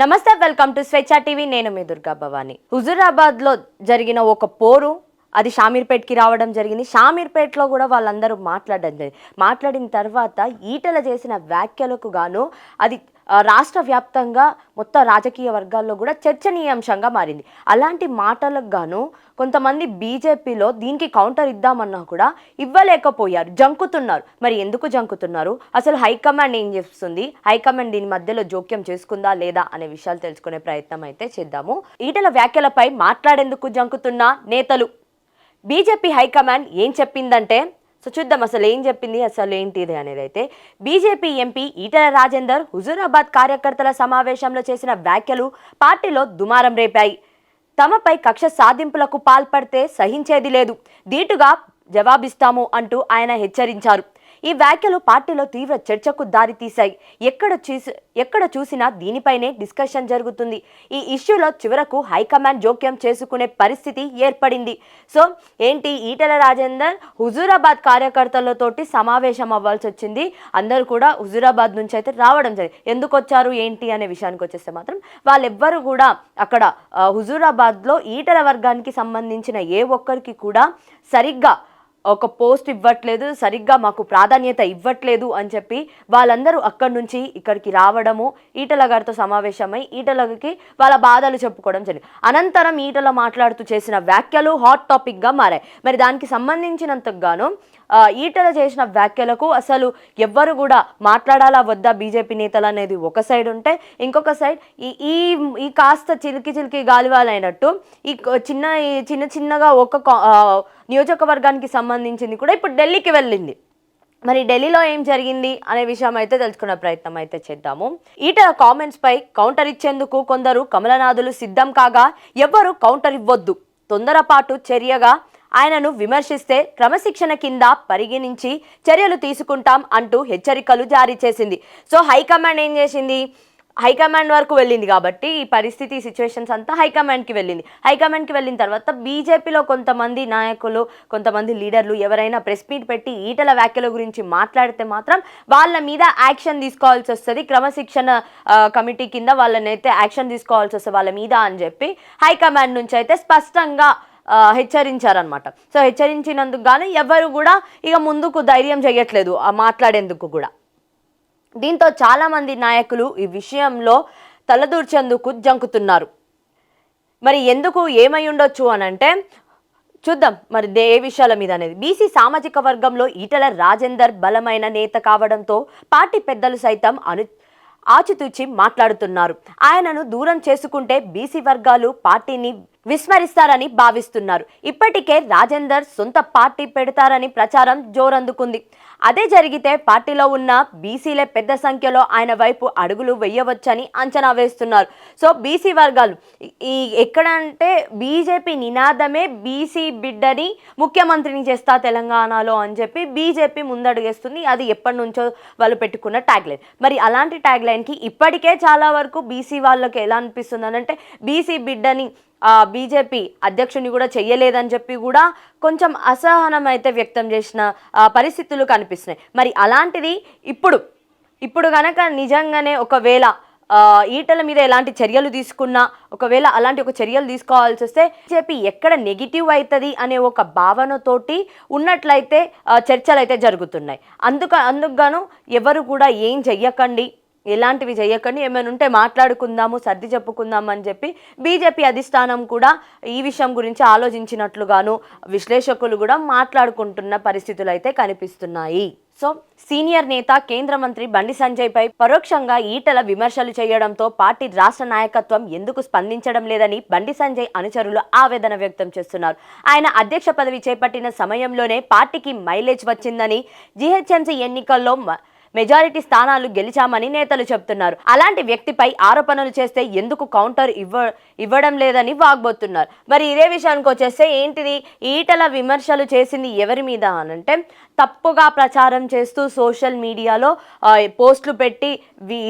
నమస్తే, welcome to స్వేచ్ఛ TV. నేను మీ దుర్గా భవాని. హుజూరాబాద్లో జరిగిన ఒక పోరు అది షామీర్పేట్కి రావడం జరిగింది. షామీర్పేట్లో కూడా వాళ్ళందరూ మాట్లాడడం జరిగింది. మాట్లాడిన తర్వాత ఈటెల చేసిన వ్యాఖ్యలకు గాను అది రాష్ట్ర వ్యాప్తంగా మొత్తం రాజకీయ వర్గాల్లో కూడా చర్చనీయాంశంగా మారింది. అలాంటి మాటలకు గాను కొంతమంది బీజేపీలో దీనికి కౌంటర్ ఇద్దామన్నా కూడా ఇవ్వలేకపోయారు, జంకుతున్నారు. మరి ఎందుకు జంకుతున్నారు, అసలు హైకమాండ్ ఏం చేస్తుంది, హైకమాండ్ దీని మధ్యలో జోక్యం చేసుకుందా లేదా అనే విషయాలు తెలుసుకునే ప్రయత్నం అయితే చేద్దాము. ఈటెల వ్యాఖ్యలపై మాట్లాడేందుకు జంకుతున్న నేతలు, బీజేపీ హైకమాండ్ ఏం చెప్పిందంటే చూద్దాం అసలు ఏం చెప్పింది, అసలు ఏంటిది అనేది. అయితే బీజేపీ ఎంపీ ఈటెల రాజేందర్ హుజూరాబాద్ కార్యకర్తల సమావేశంలో చేసిన వ్యాఖ్యలు పార్టీలో దుమారం రేపాయి. తమపై కక్ష సాధింపులకు పాల్పడితే సహించేది లేదు, ధీటుగా జవాబిస్తాము అంటూ ఆయన హెచ్చరించారు. ఈ వ్యాఖ్యలు పార్టీలో తీవ్ర చర్చకు దారితీశాయి. ఎక్కడ చూసినా దీనిపైనే డిస్కషన్ జరుగుతుంది. ఈ ఇష్యూలో చివరకు హైకమాండ్ జోక్యం చేసుకునే పరిస్థితి ఏర్పడింది. సో ఏంటి, ఈటెల రాజేందర్ హుజూరాబాద్ కార్యకర్తలతోటి సమావేశం అవ్వాల్సి వచ్చింది. అందరూ కూడా హుజూరాబాద్ నుంచి అయితే రావడం జరిగింది. ఎందుకు వచ్చారు ఏంటి అనే విషయానికి వచ్చేస్తే మాత్రం వాళ్ళెవ్వరు కూడా అక్కడ హుజూరాబాద్లో ఈటెల వర్గానికి సంబంధించిన ఏ ఒక్కరికి కూడా సరిగ్గా ఒక పోస్ట్ ఇవ్వట్లేదు, సరిగ్గా మాకు ప్రాధాన్యత ఇవ్వట్లేదు అని చెప్పి వాళ్ళందరూ అక్కడి నుంచి ఇక్కడికి రావడము, ఈటెల గారితో సమావేశమై ఈటెలకి వాళ్ళ బాధలు చెప్పుకోవడం జరిగింది. అనంతరం ఈటెల మాట్లాడుతూ చేసిన వ్యాఖ్యలు హాట్ టాపిక్గా మారాయి. మరి దానికి సంబంధించినంతకు గాను ఈటెల చేసిన వ్యాఖ్యలకు అసలు ఎవ్వరు కూడా మాట్లాడాలా వద్దా బీజేపీ నేతలు అనేది ఒక సైడ్ ఉంటే, ఇంకొక సైడ్ ఈ ఈ కాస్త చిలికి గాలివాలైనట్టు ఈ చిన్నగా ఒక నియోజకవర్గానికి సంబంధించింది కూడా ఇప్పుడు ఢిల్లీకి వెళ్ళింది. మరి ఢిల్లీలో ఏం జరిగింది అనే విషయం అయితే తెలుసుకునే ప్రయత్నం అయితే చేద్దాము. ఈటెల కామెంట్స్ పై కౌంటర్ ఇచ్చేందుకు కొందరు కమలనాథులు సిద్ధం కాగా ఎవ్వరూ కౌంటర్ ఇవ్వొద్దు, తొందరపాటు చర్యగా ఆయనను విమర్శిస్తే క్రమశిక్షణ కింద పరిగణించి చర్యలు తీసుకుంటాం అంటూ హెచ్చరికలు జారీ చేసింది. సో హైకమాండ్ ఏం చేసింది, హైకమాండ్ వరకు వెళ్ళింది కాబట్టి ఈ పరిస్థితి సిచ్యువేషన్స్ అంతా హైకమాండ్కి వెళ్ళింది. హైకమాండ్కి వెళ్ళిన తర్వాత బీజేపీలో కొంతమంది నాయకులు, కొంతమంది లీడర్లు ఎవరైనా ప్రెస్ మీట్ పెట్టి ఈటెల వ్యాఖ్యల గురించి మాట్లాడితే మాత్రం వాళ్ళ మీద యాక్షన్ తీసుకోవాల్సి వస్తుంది, క్రమశిక్షణ కమిటీ కింద వాళ్ళనైతే యాక్షన్ తీసుకోవాల్సి వస్తుంది వాళ్ళ మీద అని చెప్పి హైకమాండ్ నుంచి అయితే స్పష్టంగా హెచ్చరించారనమాట. సో హెచ్చరించినందుకు గాను ఎవరు కూడా ఇక ముందుకు ధైర్యం చేయట్లేదు మాట్లాడేందుకు కూడా. దీంతో చాలామంది నాయకులు ఈ విషయంలో తలదూర్చేందుకు జంకుతున్నారు. మరి ఎందుకు ఏమై ఉండొచ్చు అనంటే చూద్దాం మరి ఏ విషయాల మీద అనేది. బీసీ సామాజిక వర్గంలో ఈటెల రాజేందర్ బలమైన నేత కావడంతో పార్టీ పెద్దలు సైతం ఆచితూచి మాట్లాడుతున్నారు. ఆయనను దూరం చేసుకుంటే బీసీ వర్గాలు పార్టీని విస్మరిస్తారని భావిస్తున్నారు. ఇప్పటికే రాజేందర్ సొంత పార్టీ పెడతారని ప్రచారం జోరందుకుంది. అదే జరిగితే పార్టీలో ఉన్న బీసీలే పెద్ద సంఖ్యలో ఆయన వైపు అడుగులు వేయవచ్చని అంచనా వేస్తున్నారు. సో బీసీ వర్గాలు ఎక్కడ అంటే బీజేపీ నినాదమే బీసీ బిడ్డని ముఖ్యమంత్రిని చేస్తా తెలంగాణలో అని చెప్పి బీజేపీ ముందడుగేస్తుంది. అది ఎప్పటి నుంచో వాళ్ళు పెట్టుకున్న ట్యాగ్ లైన్. మరి అలాంటి ట్యాగ్ లైన్కి ఇప్పటికే చాలా వరకు బీసీ వాళ్ళకి ఎలా అనిపిస్తుంది అనంటే బీసీ బిడ్డని బీజేపీ అధ్యక్షుని కూడా చెయ్యలేదని చెప్పి కూడా కొంచెం అసహనం అయితే వ్యక్తం చేసిన పరిస్థితులు కనిపిస్తున్నాయి. మరి అలాంటిది ఇప్పుడు కనుక నిజంగానే ఒకవేళ ఈటెల మీద ఎలాంటి చర్యలు తీసుకున్నా, ఒకవేళ అలాంటి ఒక చర్యలు తీసుకోవాల్సి వస్తే బీజేపీ ఎక్కడ నెగిటివ్ అవుతుంది అనే ఒక భావనతోటి ఉన్నట్లయితే చర్చలు అయితే జరుగుతున్నాయి. అందుకు గాను ఎవరు కూడా ఏం చెయ్యకండి, ఎలాంటివి చేయకండి, ఏమైనా ఉంటే మాట్లాడుకుందాము, సర్ది చెప్పుకుందాము అని చెప్పి బీజేపీ అధిష్టానం కూడా ఈ విషయం గురించి ఆలోచించినట్లుగాను విశ్లేషకులు కూడా మాట్లాడుకుంటున్న పరిస్థితులు అయితే కనిపిస్తున్నాయి. సో సీనియర్ నేత కేంద్ర మంత్రి బండి సంజయ్ పై పరోక్షంగా ఈటెల విమర్శలు చేయడంతో పార్టీ రాష్ట్ర నాయకత్వం ఎందుకు స్పందించడం లేదని బండి సంజయ్ అనుచరులు ఆవేదన వ్యక్తం చేస్తున్నారు. ఆయన అధ్యక్ష పదవి చేపట్టిన సమయంలోనే పార్టీకి మైలేజ్ వచ్చిందని, జీహెచ్ఎంసీ ఎన్నికల్లో మెజారిటీ స్థానాలు గెలిచామని నేతలు చెప్తున్నారు. అలాంటి వ్యక్తిపై ఆరోపణలు చేస్తే ఎందుకు కౌంటర్ ఇవ్వడం లేదని వాగ్బోతున్నారు. మరి ఇదే విషయానికి వచ్చేస్తే ఏంటిది, ఈటెల విమర్శలు చేసింది ఎవరి మీద అనంటే తప్పుగా ప్రచారం చేస్తూ సోషల్ మీడియాలో పోస్టులు పెట్టి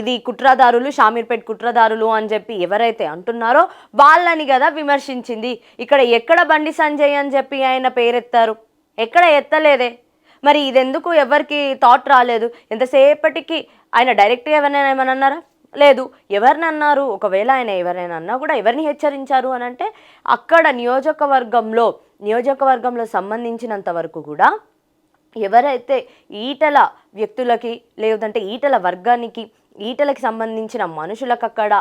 ఇది కుట్రదారులు, షామీర్పేట్ కుట్రదారులు అని చెప్పి ఎవరైతే అంటున్నారో వాళ్ళని కదా విమర్శించింది. ఎక్కడ బండి సంజయ్ అని చెప్పి ఆయన పేరెత్తారు, ఎక్కడ ఎత్తలేదే. మరి ఇదెందుకు ఎవరికి థాట్ రాలేదు? ఎంతసేపటికి ఆయన డైరెక్ట్గా ఏమన్నా అన్నారా? లేదు. ఎవరినన్నారు? ఒకవేళ ఆయన ఎవరైనా అన్నా కూడా ఎవరిని హెచ్చరించారు అనంటే, అక్కడ నియోజకవర్గంలో సంబంధించినంత వరకు కూడా ఎవరైతే ఈటల వ్యక్తులకి, లేదంటే ఈటల వర్గానికి, ఈటలకి సంబంధించిన మనుషులకు అక్కడ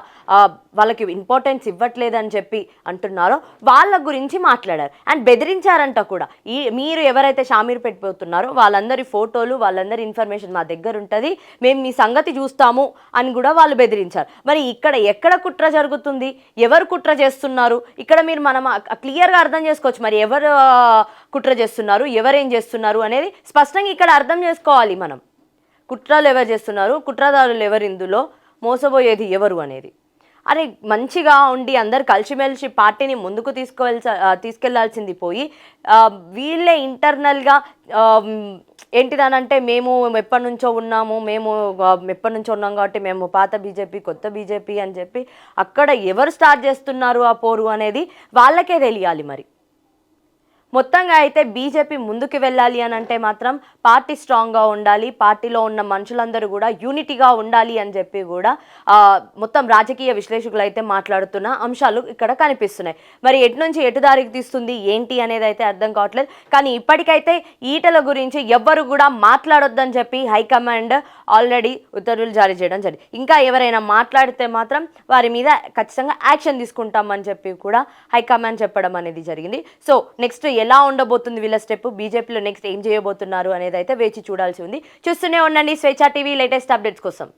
వాళ్ళకి ఇంపార్టెన్స్ ఇవ్వట్లేదని చెప్పి అంటున్నారో వాళ్ళ గురించి మాట్లాడారు. అండ్ బెదిరించారంట కూడా. మీరు ఎవరైతే షామీర్పేట పోతున్నారో వాళ్ళందరి ఫోటోలు, వాళ్ళందరి ఇన్ఫర్మేషన్ మా దగ్గర ఉంటుంది, మేము మీ సంగతి చూస్తాము అని కూడా వాళ్ళు బెదిరించారు. మరి ఇక్కడ ఎక్కడ కుట్ర జరుగుతుంది? ఎవరు కుట్ర చేస్తున్నారు? ఇక్కడ మనం క్లియర్గా అర్థం చేసుకోవచ్చు. మరి ఎవరు కుట్ర చేస్తున్నారు, ఎవరేం చేస్తున్నారు అనేది స్పష్టంగా ఇక్కడ అర్థం చేసుకోవాలి మనం. కుట్రలు ఎవరు చేస్తున్నారు, కుట్రదారులు ఎవరు, ఇందులో మోసపోయేది ఎవరు అనేది. అరే మంచిగా ఉండి అందరు కలిసిమెలిసి పార్టీని ముందుకు తీసుకెళ్లాల్సింది పోయి వీళ్ళే ఇంటర్నల్గా ఏంటిదనంటే మేము ఎప్పటి నుంచో ఉన్నాం కాబట్టి మేము పాత బీజేపీ కొత్త బీజేపీ అని చెప్పి అక్కడ ఎవరు స్టార్ట్ చేస్తున్నారు ఆ పోరు అనేది వాళ్ళకే తెలియాలి. మరి మొత్తంగా అయితే బీజేపీ ముందుకు వెళ్ళాలి అని అంటే మాత్రం పార్టీ స్ట్రాంగ్గా ఉండాలి, పార్టీలో ఉన్న మనుషులందరూ కూడా యూనిటీగా ఉండాలి అని చెప్పి కూడా మొత్తం రాజకీయ విశ్లేషకులు అయితే మాట్లాడుతున్న అంశాలు ఇక్కడ కనిపిస్తున్నాయి. మరి ఎటు నుంచి ఎటు దారికి తీస్తుంది ఏంటి అనేది అయితే అర్థం కావట్లేదు. కానీ ఇప్పటికైతే ఈటల గురించి ఎవ్వరు కూడా మాట్లాడొద్దని చెప్పి హైకమాండ్ ఆల్రెడీ ఉత్తర్వులు జారీ చేయడం జరిగింది. ఇంకా ఎవరైనా మాట్లాడితే మాత్రం వారి మీద ఖచ్చితంగా యాక్షన్ తీసుకుంటామని చెప్పి కూడా హైకమాండ్ చెప్పడం అనేది జరిగింది. సో నెక్స్ట్ ఎలా ఉండబోతుంది వీళ్ళ స్టెప్, బీజేపీలో నెక్స్ట్ ఏం చేయబోతున్నారు అనేది అయితే వేచి చూడాల్సి ఉంది. చూస్తూనే ఉండండి స్వేచ్ఛ టీవీ లేటెస్ట్ అప్డేట్స్ కోసం.